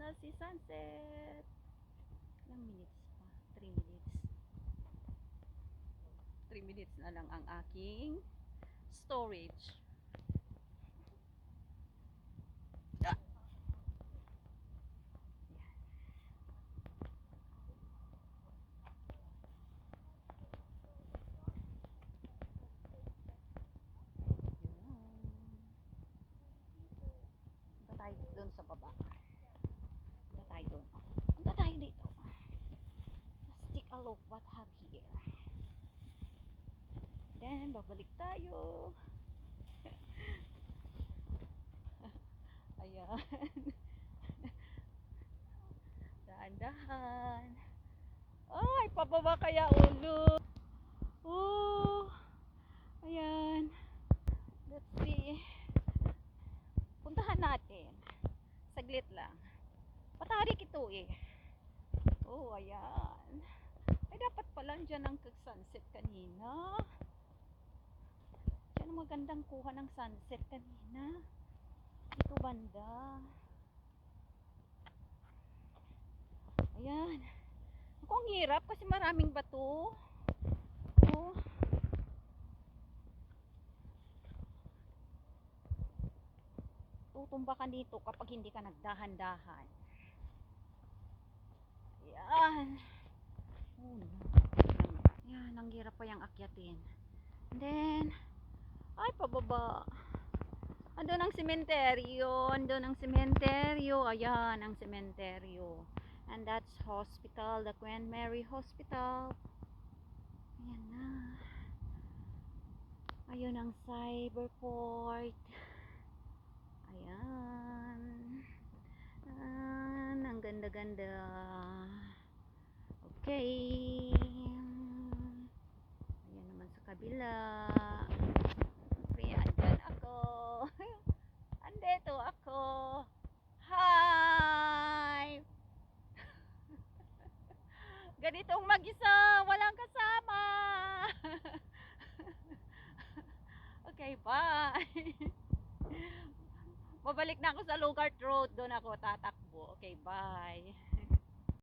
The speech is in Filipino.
na si sunset. Ilang minutes pa? 3 minutes. 3 minutes na lang ang aking storage. Ah! Punta tayo doon sa baba. Punta tayo doon. Punta tayo dito. Let's take a look what have here. Then, babalik tayo. Ayan. Dahan-dahan. Ay, pababa kaya ulo. Oh. Ayan. Let's see. Puntahan natin. Saglit lang. Patarik ito eh. Oh, ayan. Ay, dapat pala dyan ang sunset kanina. Dyan ang magandang kuha ng sunset kanina. Ito banda. Ayan. Ako ang hirap kasi maraming bato. Oh. Tutumba ka dito kapag hindi ka nagdahan-dahan. Ayan. Oh, no. Ayan, ang hirap pa yung akyatin. And then, ay, pababa. Andun ang sementeryo. Andun ang sementeryo. Ayan, ang sementeryo. And that's hospital, the Queen Mary Hospital. Ayan na. Ayun ang cyberport. Ayan. Ang ganda-ganda. Okay. Ayan naman sa kabila. Okay, andyan ako. Andito ako. Hi! Ganitong mag-isa, walang kasama. Okay, bye. Babalik na ako sa Lugart Road. Doon ako tatakbo. Okay, bye.